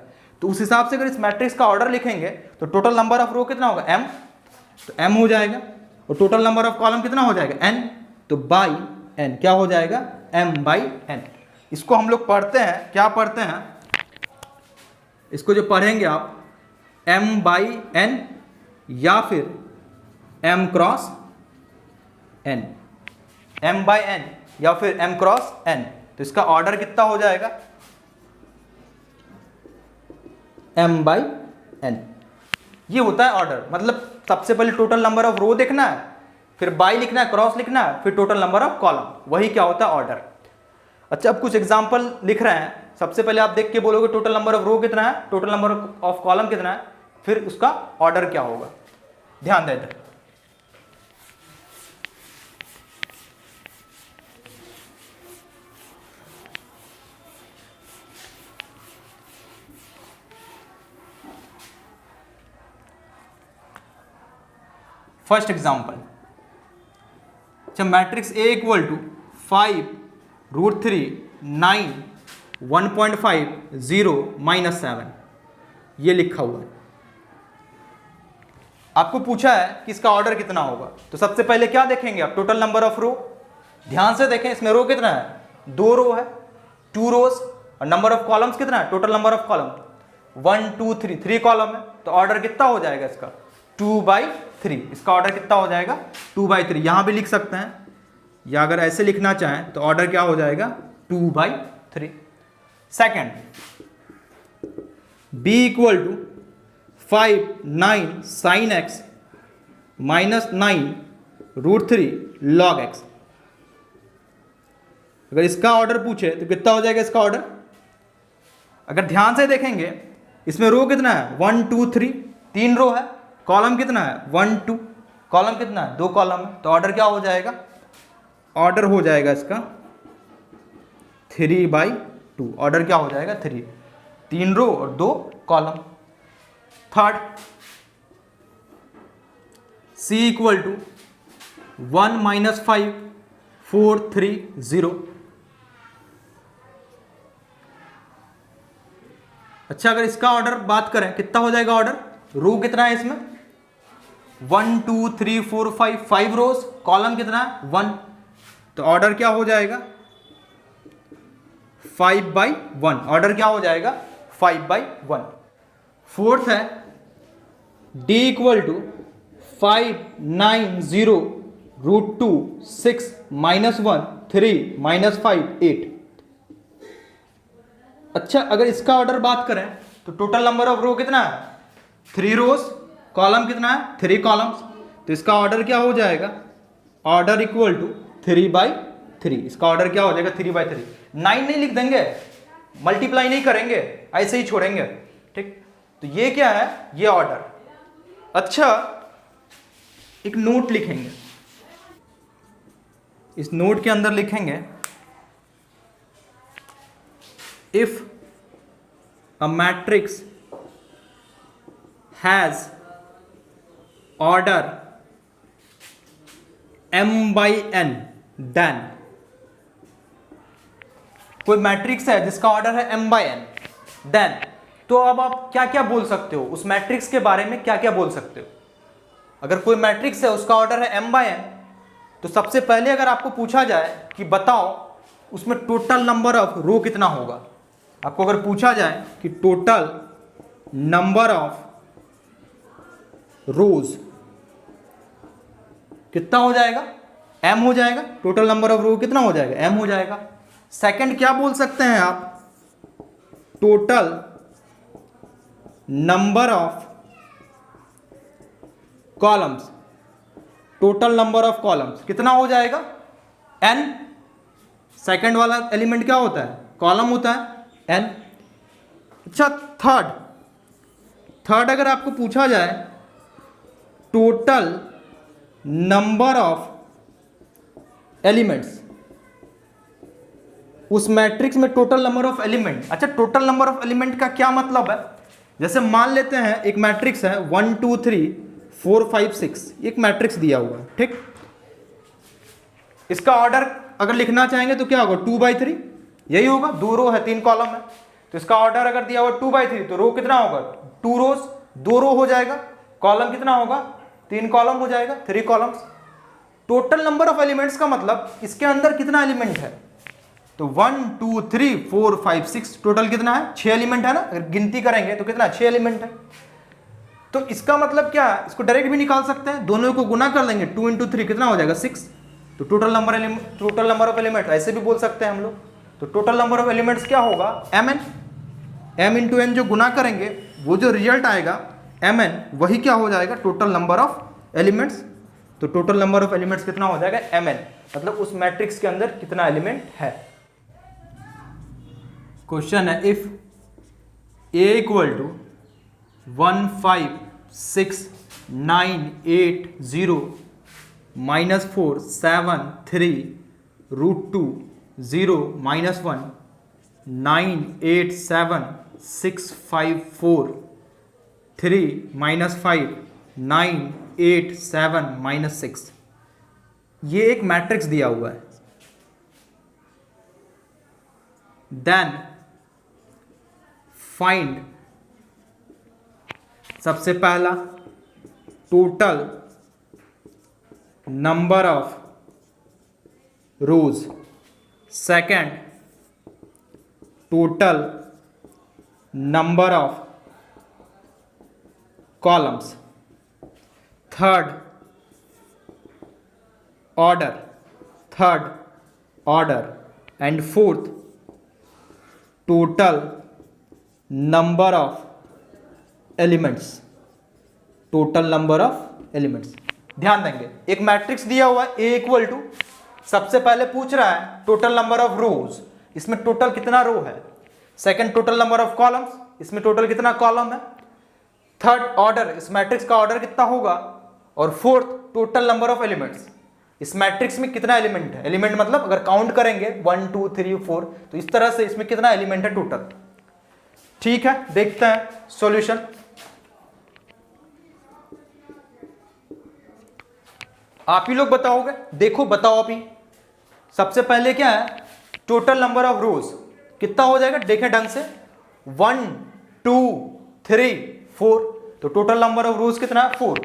तो उस हिसाब से अगर इस मैट्रिक्स का ऑर्डर लिखेंगे तो टोटल नंबर ऑफ रो कितना होगा, m, तो m हो जाएगा, और टोटल नंबर ऑफ कॉलम कितना हो जाएगा, n, तो बाई n क्या हो जाएगा, m/n। इसको हम लोग पढ़ते हैं, क्या पढ़ते हैं, इसको जो पढ़ेंगे आप m/n या फिर m क्रॉस n, m/n या फिर m क्रॉस n। तो इसका ऑर्डर कितना हो जाएगा, m/n। ये होता है ऑर्डर, मतलब सबसे पहले टोटल नंबर ऑफ रो देखना है, फिर बाई लिखना है, क्रॉस लिखना है, फिर टोटल नंबर ऑफ कॉलम, वही क्या होता है ऑर्डर। अच्छा, अब कुछ एग्जांपल लिख रहे हैं। सबसे पहले आप देख के बोलोगे टोटल नंबर ऑफ रो कितना है, टोटल नंबर ऑफ कॉलम कितना है, फिर उसका ऑर्डर क्या होगा। ध्यान दें इधर। फर्स्ट एग्जांपल, अच्छा, मैट्रिक्स A इक्वल टू 5 √3 9 1.5 0 -7, ये लिखा हुआ है। आपको पूछा है कि इसका ऑर्डर कितना होगा। तो सबसे पहले क्या देखेंगे आप, टोटल नंबर ऑफ रो। ध्यान से देखें, इसमें रो कितना है, 2 रो है, 2 रोज, और नंबर ऑफ कॉलम्स कितना है, total number of column 1 2 3, 3 column है। तो ऑर्डर कितना हो जाएगा इसका, 2/3। इसका ऑर्डर कितना हो जाएगा, 2/3। यहां भी लिख सकते हैं, या अगर ऐसे लिखना चाहें तो ऑर्डर क्या हो जाएगा, 2/3। Second, b equal to 5 9 sin x -9 √3 log x। अगर इसका ऑर्डर पूछे तो कितना हो जाएगा इसका ऑर्डर। अगर ध्यान से देखेंगे, इसमें रो कितना है, 1 2 3, 3 रो है, कॉलम कितना है, 1 2, कॉलम कितना है, 2 कॉलम है। तो ऑर्डर क्या हो जाएगा, ऑर्डर हो जाएगा इसका 3/2। ऑर्डर क्या हो जाएगा, 3 रो और 2 column. Third, c equal to 1 -5 4 3 0। अच्छा, अगर इसका ऑर्डर बात करें कितना हो जाएगा ऑर्डर, रो कितना है इसमें, 1 2 3 4 5 रोज, कॉलम कितना है, 1। तो ऑर्डर क्या हो जाएगा, 5/1। ऑर्डर क्या हो जाएगा, 5/1। फोर्थ है, d इक्वल टू 5 9 0 √2 6 -1 3 -5 8। अच्छा, अगर इसका ऑर्डर बात करें तो टोटल नंबर ऑफ रो कितना है, 3 रोज, कॉलम कितना है 3 कॉलम्स, तो इसका ऑर्डर क्या हो जाएगा, ऑर्डर इक्वल टू 3/3। इसका ऑर्डर क्या हो जाएगा 3/3। 9 नहीं लिख देंगे, मल्टीप्लाई नहीं करेंगे, ऐसे ही छोड़ेंगे, ठीक। तो ये क्या है, ये ऑर्डर। अच्छा, एक नोट लिखेंगे, इस नोट के अंदर लिखेंगे if a matrix has order m/n then, कोई मैट्रिक्स है जिसका ऑर्डर है m/n, देन, तो अब आप क्या क्या बोल सकते हो उस मैट्रिक्स के बारे में, क्या क्या बोल सकते हो। अगर कोई मैट्रिक्स है उसका ऑर्डर है m/n, तो सबसे पहले अगर आपको पूछा जाए कि बताओ उसमें टोटल नंबर ऑफ रो कितना होगा, आपको अगर पूछा जाए कि टोटल नंबर ऑफ रोज कितना हो जाएगा, m हो जाएगा, टोटल नंबर ऑफ रो कितना हो जाएगा, m हो जाएगा। सेकंड क्या बोल सकते हैं आप, total number of columns, total number of columns कितना हो जाएगा, n। सेकंड वाला एलिमेंट क्या होता है, कॉलम होता है n। अच्छा, थर्ड अगर आपको पूछा जाए टोटल नंबर ऑफ एलिमेंट्स, उस मैट्रिक्स में टोटल नंबर ऑफ एलिमेंट। अच्छा, टोटल नंबर ऑफ एलिमेंट का क्या मतलब है, जैसे मान लेते हैं एक मैट्रिक्स है 1 2 3 4 5 6, एक मैट्रिक्स दिया हुआ है, ठीक। इसका ऑर्डर अगर लिखना चाहेंगे तो क्या होगा 2/3, यही होगा, 2 रो है 3 कॉलम है, तो इसका ऑर्डर अगर दिया हुआ 2/3, तो रो कितना होगा 2 रोज, 2 रो हो जाएगा, कॉलम कितना होगा 3 कॉलम हो जाएगा, 3 columns. Total number of elements का मतलब इसके अंदर कितना एलिमेंट है, तो 1 2 3 4 5 6, टोटल कितना है 6 एलिमेंट है ना, अगर गिनती करेंगे तो कितना 6 एलिमेंट है। तो इसका मतलब क्या है, इसको डायरेक्ट भी निकाल सकते हैं, दोनों को गुना कर लेंगे, 2 × 3 कितना हो जाएगा 6, तो टोटल नंबर ऑफ एलिमेंट ऐसे भी बोल सकते हैं हम लोग। तो टोटल नंबर ऑफ एलिमेंट्स क्या होगा mn, m × n जो गुना करेंगे वो जो रिजल्ट आएगा mn, वही क्या हो जाएगा टोटल नंबर ऑफ एलिमेंट्स। तो टोटल नंबर ऑफ एलिमेंट्स कितना हो जाएगा mn, मतलब उस मैट्रिक्स के अंदर कितना एलिमेंट है। क्वेश्चन है इफ a = 1 5 6 9 8 0 -4 7 3 √2 0 -1 9 8 7 6 5 4 3 -5 9 8 7 -6, ये एक मैट्रिक्स दिया हुआ है। देन फाइंड, सबसे पहला total number of rose, second total number of columns, third order and fourth total number of elements, total number of elements. ध्यान देंगे, एक मैट्रिक्स दिया हुआ है a = सबसे पहले पूछ रहा है टोटल नंबर ऑफ रोज, इसमें टोटल कितना रो है, second total number of columns, इसमें टोटल कितना कॉलम है, थर्ड ऑर्डर, इस मैट्रिक्स का ऑर्डर कितना होगा, और fourth total number of elements, इस मैट्रिक्स में कितना एलिमेंट है, एलिमेंट मतलब अगर काउंट करेंगे 1 2 3 4, तो इस तरह से इसमें कितना एलिमेंट है टोटल। ठीक है, देखते हैं सॉल्यूशन। आप ही लोग बताओगे, देखो बताओ आप ही। सबसे पहले क्या है, टोटल नंबर ऑफ रोज कितना हो जाएगा, देखें ढंग से, 1 2 3 4, तो टोटल नंबर ऑफ रोज कितना है 4,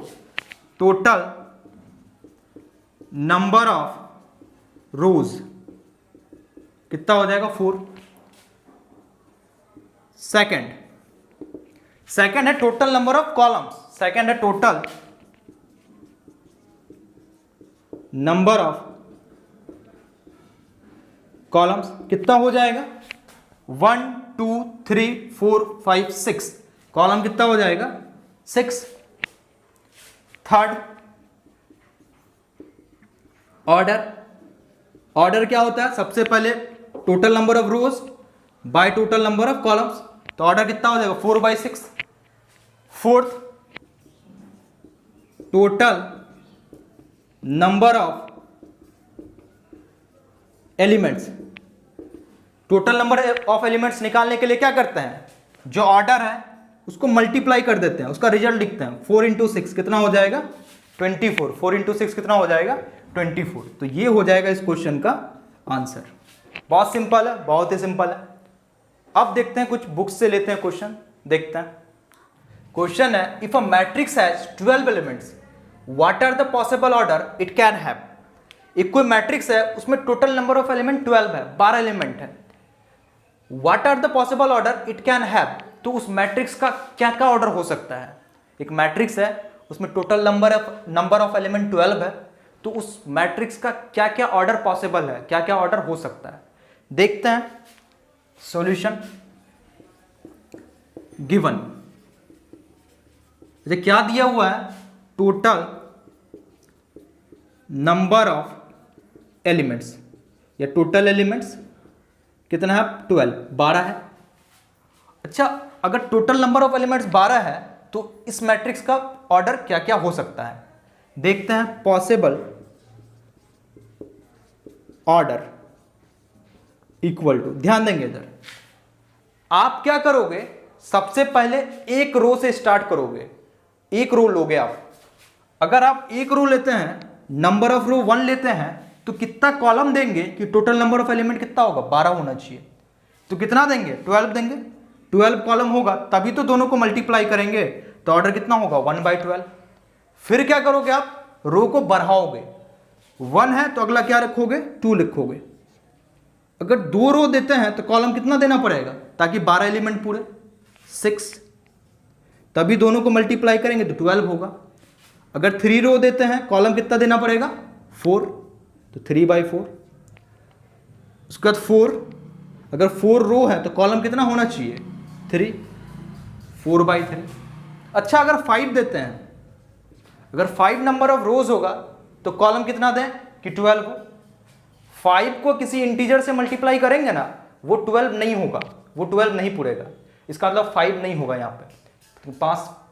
टोटल नंबर ऑफ रोज कितना हो जाएगा 4। सेकंड है total number of columns, second है टोटल नंबर ऑफ कॉलम्स कितना हो जाएगा 1 2 3 4 5 6, कॉलम कितना हो जाएगा 6। Third, order. ऑर्डर क्या होता है? सबसे पहले total number of rose by total number of columns, तो ऑर्डर कितना हो जाएगा? 4/6। Fourth, total number of elements. Total number of elements निकालने के लिए क्या करते हैं? जो ऑर्डर है उसको मल्टीप्लाई कर देते हैं, उसका रिजल्ट लिखते हैं। 4 × 6 कितना हो जाएगा? 24। 4 × 6 कितना हो जाएगा? 24। तो ये हो जाएगा इस क्वेश्चन का आंसर। बहुत सिंपल है, बहुत ही सिंपल है। अब देखते हैं, कुछ बुक्स से लेते हैं क्वेश्चन, देखते हैं। क्वेश्चन है, if a matrix has 12 elements what are the possible order it can have. एक कोई मैट्रिक्स है, उसमें टोटल नंबर ऑफ एलिमेंट 12 है, 12 एलिमेंट है। What are the possible order it can have, तो उस मैट्रिक्स का क्या क्या ऑर्डर हो सकता है? एक मैट्रिक्स है, उसमें टोटल नंबर ऑफ एलिमेंट 12 है, तो उस मैट्रिक्स का क्या क्या ऑर्डर पॉसिबल है, क्या क्या ऑर्डर हो सकता है? देखते हैं। सॉल्यूशन गिवन, क्या दिया हुआ है? टोटल नंबर ऑफ एलिमेंट्स या टोटल एलिमेंट्स कितना है? 12, 12 है। अच्छा, अगर टोटल नंबर ऑफ एलिमेंट्स 12 है तो इस मैट्रिक्स का ऑर्डर क्या क्या हो सकता है? देखते हैं। पॉसिबल ऑर्डर इक्वल टू, ध्यान देंगे इधर, आप क्या करोगे? सबसे पहले एक रो से स्टार्ट करोगे, एक रो लोगे आप। अगर आप एक रो लेते हैं, नंबर ऑफ रो 1 लेते हैं, तो कितना कॉलम देंगे कि टोटल नंबर ऑफ एलिमेंट कितना होगा? 12 होना चाहिए। तो कितना देंगे? 12 देंगे। 12 कॉलम होगा तभी तो दोनों को मल्टीप्लाई करेंगे, तो ऑर्डर कितना होगा? 1/12। फिर क्या करोगे आप? रो को बढ़ाओगे। 1 है तो अगला क्या रखोगे? 2 लिखोगे। अगर 2 रो देते हैं तो कॉलम कितना देना पड़ेगा ताकि 12 एलिमेंट पूरे? 6। तभी दोनों को मल्टीप्लाई करेंगे तो 12 होगा। अगर 3 रो देते हैं, कॉलम कितना देना पड़ेगा? 4, तो 3/4। उसके बाद 4, अगर 4 रो है तो कॉलम कितना होना चाहिए? 3, 4/3। अच्छा, अगर 5 देते हैं, अगर 5 नंबर ऑफ रोज होगा तो कॉलम कितना दें कि 12 हो। 5 को किसी इंटीजर से मल्टीप्लाई करेंगे ना, वो 12 नहीं होगा, वो 12 नहीं पूरेगा। इसका मतलब 5 नहीं होगा यहाँ पे।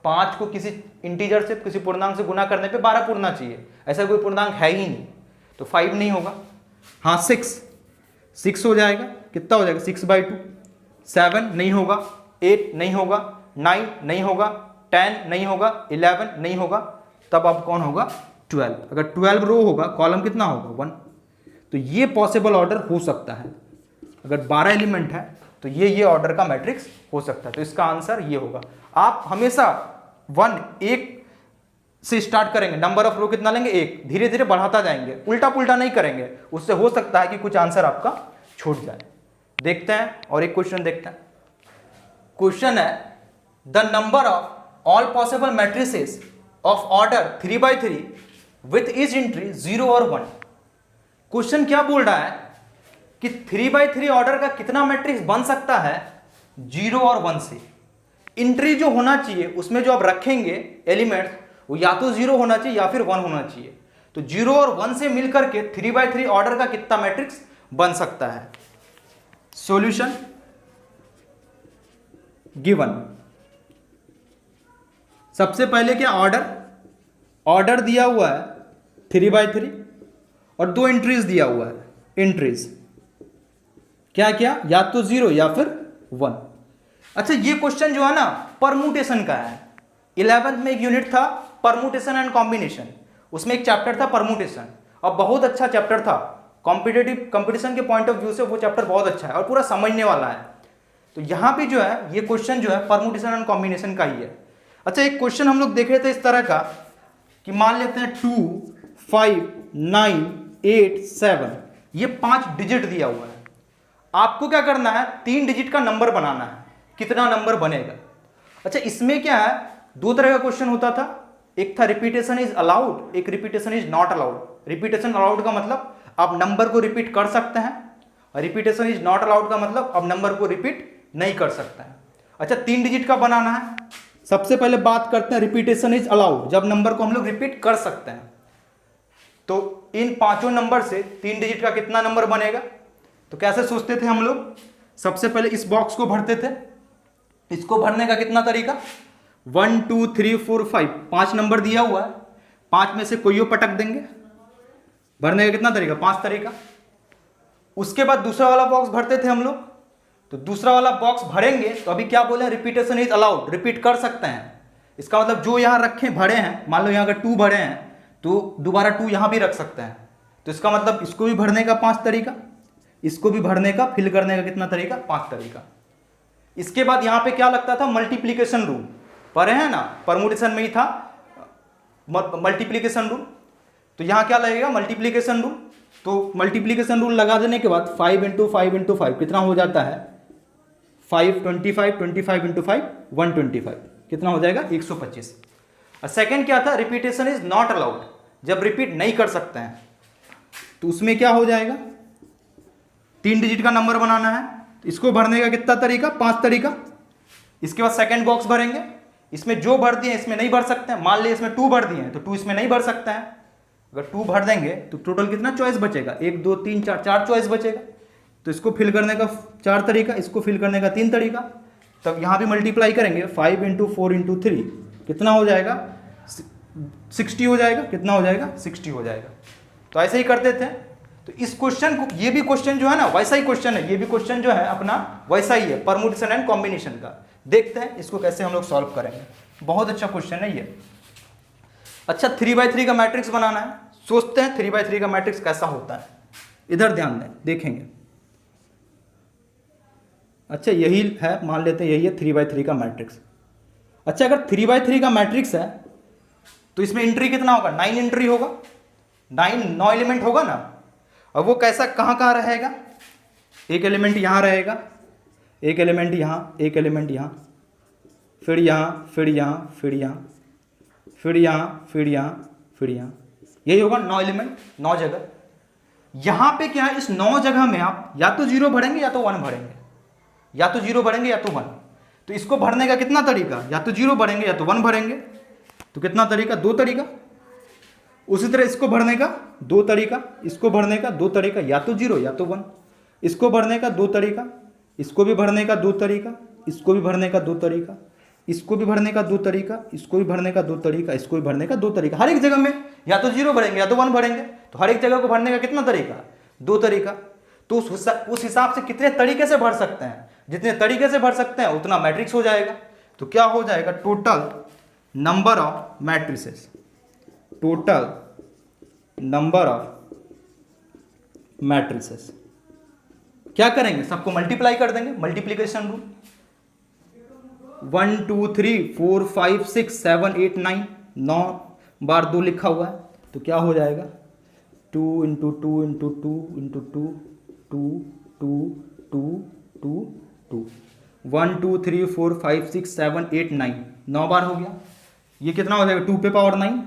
5 को किसी इंटीजर से, किसी पूर्णांक से गुना करने पे 12 पूरना चाहिए, ऐसा कोई पूर्णांक है ही नहीं, तो 5 नहीं होगा। हाँ, 6 हो जाएगा। कितना हो जाएगा? 6/2। 7 नहीं होगा, 8 नहीं होगा, 9 नहीं होगा, 10 नहीं होगा, 11 नहीं होगा, तब अब कौन होगा? 12। अगर 12 रो होगा, कॉलम कितना होगा? 1। तो ये पॉसिबल ऑर्डर हो सकता है। अगर 12 एलिमेंट है तो ये ऑर्डर का मैट्रिक्स हो सकता है। तो इसका आंसर ये होगा। आप हमेशा 1 से स्टार्ट करेंगे, नंबर ऑफ रो कितना लेंगे? 1, धीरे धीरे बढ़ाता जाएंगे, उल्टा पुल्टा नहीं करेंगे, उससे हो सकता है कि कुछ आंसर आपका छूट जाए। देखते हैं और एक क्वेश्चन देखते हैं। क्वेश्चन है, the number of all possible matrices of order 3/3 with each entry 0 और 1। क्वेश्चन क्या बोल रहा है कि 3/3 ऑर्डर का कितना मैट्रिक्स बन सकता है 0 और 1 से। एंट्री जो होना चाहिए उसमें जो आप रखेंगे एलिमेंट्स, वो या तो 0 होना चाहिए या फिर 1 होना चाहिए। तो 0 और 1 से मिलकर के 3/3 ऑर्डर का कितना मैट्रिक्स बन सकता है? Solution given. सबसे पहले क्या? ऑर्डर दिया हुआ है 3/3 और 2 एंट्रीज दिया हुआ है। एंट्रीज क्या क्या? या तो 0 या फिर 1। अच्छा, ये क्वेश्चन जो है ना परमुटेशन का है। 11th में एक यूनिट था परमुटेशन एंड कॉम्बिनेशन, उसमें एक चैप्टर था परमुटेशन, और बहुत अच्छा चैप्टर था। कंपटीशन के पॉइंट ऑफ व्यू से वो चैप्टर बहुत अच्छा है और पूरा समझने वाला है। तो यहाँ पे जो है ये क्वेश्चन जो है परमुटेशन एंड कॉम्बिनेशन का ही है। अच्छा, एक क्वेश्चन हम लोग देख रहे थे इस तरह का कि मान लेते हैं 2, 5, 9, 8, 7, ये 5 डिजिट दिया हुआ है। आपको क्या करना है? 3 डिजिट का नंबर बनाना है। कितना नंबर बनेगा? अच्छा, इसमें क्या है, 2 तरह का क्वेश्चन होता था। एक था रिपीटेशन इज अलाउड, एक repetition is not allowed. Repetition allowed का मतलब आप नंबर को रिपीट कर सकते हैं, और रिपीटेशन इज नॉट अलाउड का मतलब आप नंबर को रिपीट नहीं कर सकते हैं। अच्छा, 3 डिजिट का बनाना है, सबसे पहले बात करते हैं रिपीटेशन इज अलाउड, जब नंबर को हम लोग रिपीट कर सकते हैं। तो इन पांचों नंबर से 3 डिजिट का कितना नंबर बनेगा? तो कैसे सोचते थे हम लोग? सबसे पहले इस बॉक्स को भरते थे। इसको भरने का कितना तरीका? 1 2 3 4 5, 5 नंबर दिया हुआ है, 5 में से कोई पटक देंगे। भरने का कितना तरीका? 5 तरीका। उसके बाद दूसरा वाला बॉक्स भरते थे हम लोग। तो दूसरा वाला बॉक्स भरेंगे तो अभी क्या बोले? रिपीटेशन इज अलाउड, रिपीट कर सकते हैं। इसका मतलब जो यहां रखे भरे हैं, मान लो यहां अगर 2 भरे हैं तो दोबारा 2 यहां भी रख सकते हैं। तो इसका मतलब इसको भी भरने का 5 तरीका, इसको भी भरने का, फिल करने का कितना तरीका? 5 तरीका। इसके बाद यहां पे क्या लगता था? Multiplication rule. पढ़े हैं ना, परमुटेशन में ही था मल्टीप्लीकेशन रूल। तो यहां क्या लगेगा? Multiplication rule. तो मल्टीप्लीकेशन रूल लगा देने के बाद 5 × 5 × 5 कितना हो जाता है? 5 25, 25 × 5 125, कितना हो जाएगा? 125। और सेकेंड क्या था? रिपीटेशन इज नॉट अलाउड, जब रिपीट नहीं कर सकते हैं तो उसमें क्या हो जाएगा? 3 डिजिट का नंबर बनाना है। तो इसको भरने का कितना तरीका? 5 तरीका। इसके बाद सेकेंड बॉक्स भरेंगे, इसमें जो भर दिए इसमें नहीं भर सकते हैं। मान लिया इसमें 2 भर दिए हैं तो 2 इसमें नहीं भर सकते हैं। अगर 2 भर देंगे तो टोटल कितना चॉइस बचेगा? 1 2 3 4, 4 चॉइस बचेगा। तो इसको फिल करने का 4 तरीका, इसको फिल करने का 3 तरीका। तब यहां भी मल्टीप्लाई करेंगे, 5 × 4 × 3 कितना हो जाएगा? 60 हो जाएगा। कितना हो जाएगा? 60 हो जाएगा। तो ऐसे ही करते थे। तो इस क्वेश्चन को, ये भी क्वेश्चन जो है ना वैसा ही क्वेश्चन है, ये भी क्वेश्चन जो है अपना वैसा ही है, परमुटेशन एंड कॉम्बिनेशन का। देखते हैं इसको कैसे हम लोग सॉल्व करेंगे। बहुत अच्छा क्वेश्चन है ये। अच्छा, 3×3 का मैट्रिक्स बनाना है। सोचते हैं 3×3 का मैट्रिक्स कैसा होता है। इधर ध्यान दें, देखेंगे। अच्छा, यही है, मान लेते हैं यही है 3×3 का मैट्रिक्स। अच्छा, अगर 3×3 का मैट्रिक्स है तो इसमें एंट्री कितना होगा? 9 एंट्री होगा। 9 एलिमेंट होगा ना। अब वो कैसा, कहाँ रहेगा? एक एलिमेंट यहाँ रहेगा, एक एलिमेंट यहाँ, एक एलिमेंट यहाँ, फिर यहाँ, फिर यहाँ, फिर यहाँ, फिर यहाँ, फिर यहाँ, फिर यहाँ। यही होगा 9 एलिमेंट, 9 जगह। यहाँ पे क्या है? इस 9 जगह में आप या तो 0 भरेंगे या तो 1 भरेंगे, या तो 0 भरेंगे या तो 1। तो इसको भरने का कितना तरीका? या तो 0 भरेंगे या तो 1 भरेंगे। तो कितना तरीका? 2 तरीका। उसी तरह इसको भरने का 2 तरीका, इसको भरने का 2 तरीका, या तो 0 या तो 1। इसको भरने का 2 तरीका, इसको भी भरने का 2 तरीका, इसको भी भरने का 2 तरीका, इसको भी भरने का 2 तरीका, इसको भी भरने का 2 तरीका, इसको भी भरने का 2 तरीका। हर एक जगह में या तो 0 भरेंगे या तो 1 भरेंगे। तो हर एक जगह को भरने का कितना तरीका? 2 तरीका। तो उस हिसाब से कितने तरीके से भर सकते हैं? जितने तरीके से भर सकते हैं उतना मैट्रिक्स हो जाएगा। तो क्या हो जाएगा? Total number of matrices, total number of matrices. क्या करेंगे? सबको मल्टीप्लाई कर देंगे, मल्टीप्लीकेशन रूल। 1 2 3 4 5 6 7 8 9, 9 बार 2 लिखा हुआ है। तो क्या हो जाएगा? 2 × 2 × 2 × 2 2 2 2 2 2 1 2 3 4 5 6 7 8 9, 9 बार हो गया। ये कितना हो जाएगा? 2 पे पावर 9।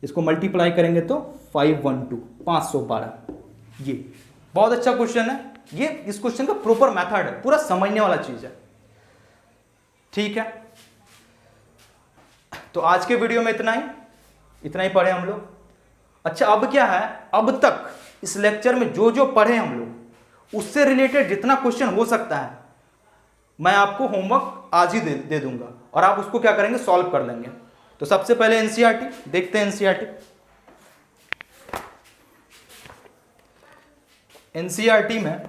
इसको मल्टीप्लाई करेंगे तो 512, 512। ये बहुत अच्छा क्वेश्चन है। ये इस क्वेश्चन का प्रॉपर मेथड है, पूरा समझने वाला चीज है। ठीक है, तो आज के वीडियो में इतना ही पढ़े हम लोग। अच्छा, अब क्या है? अब तक इस लेक्चर में जो जो पढ़े हम लोग, उससे रिलेटेड जितना क्वेश्चन हो सकता है मैं आपको होमवर्क आज ही दे दूंगा और आप उसको क्या करेंगे? सॉल्व कर लेंगे। तो सबसे पहले एनसीईआरटी देखते हैं। एनसीईआरटी में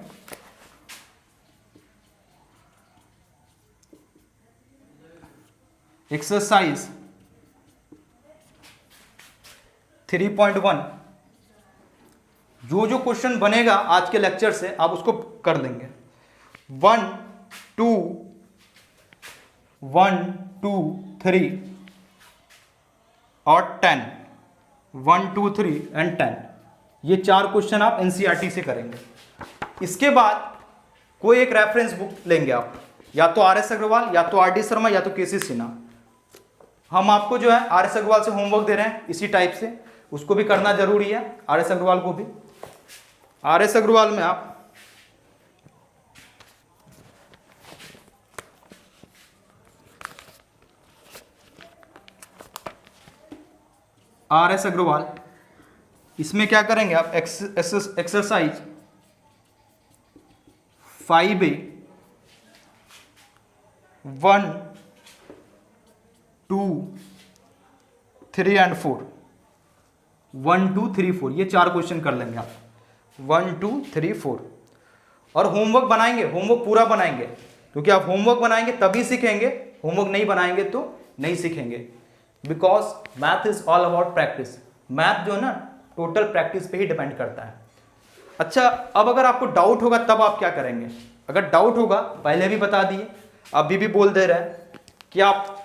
एक्सरसाइज 3.1 जो जो क्वेश्चन बनेगा आज के लेक्चर से आप उसको कर देंगे। 1 2 1 2 3 और 10, 1 2 3 एंड 10, ये 4 क्वेश्चन आप एनसीईआरटी से करेंगे। इसके बाद कोई एक रेफरेंस बुक लेंगे आप, या तो आर.एस. अग्रवाल, या तो आर.डी. शर्मा, या तो के.सी. सिन्हा। हम आपको जो है आर.एस. अग्रवाल से होमवर्क दे रहे हैं इसी टाइप से, उसको भी करना जरूरी है। आर.एस. अग्रवाल को भी, आर.एस. अग्रवाल में आप RS अग्रवाल। इसमें क्या करेंगे आप, एक्सरसाइज 5A 1, 2, 3 एंड 4, 1, 2, 3, 4, ये 4 क्वेश्चन कर लेंगे आप, 1, 2, 3, 4। और होमवर्क बनाएंगे, होमवर्क पूरा बनाएंगे, क्योंकि आप होमवर्क बनाएंगे तभी सीखेंगे, होमवर्क नहीं बनाएंगे तो नहीं सीखेंगे। Because math is all about practice. Math जो है ना टोटल प्रैक्टिस पे ही डिपेंड करता है। अच्छा, अब अगर आपको डाउट होगा तब आप क्या करेंगे? अगर डाउट होगा, पहले भी बता दिए, अभी भी बोल दे रहे हैं कि आप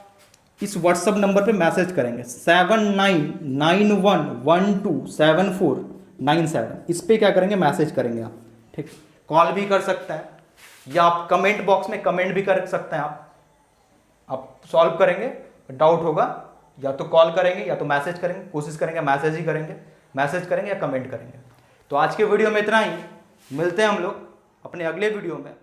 इस व्हाट्सएप नंबर पे मैसेज करेंगे 7991127497। इस पे क्या करेंगे, मैसेज करेंगे आप, ठीक। कॉल भी कर सकते हैं, या आप कमेंट बॉक्स में कमेंट भी कर सकते हैं। आप सॉल्व करेंगे, डाउट होगा या तो कॉल करेंगे या तो मैसेज करेंगे, कोशिश करेंगे मैसेज ही करेंगे, मैसेज करेंगे या कमेंट करेंगे। तो आज के वीडियो में इतना ही, मिलते हैं हम लोग अपने अगले वीडियो में।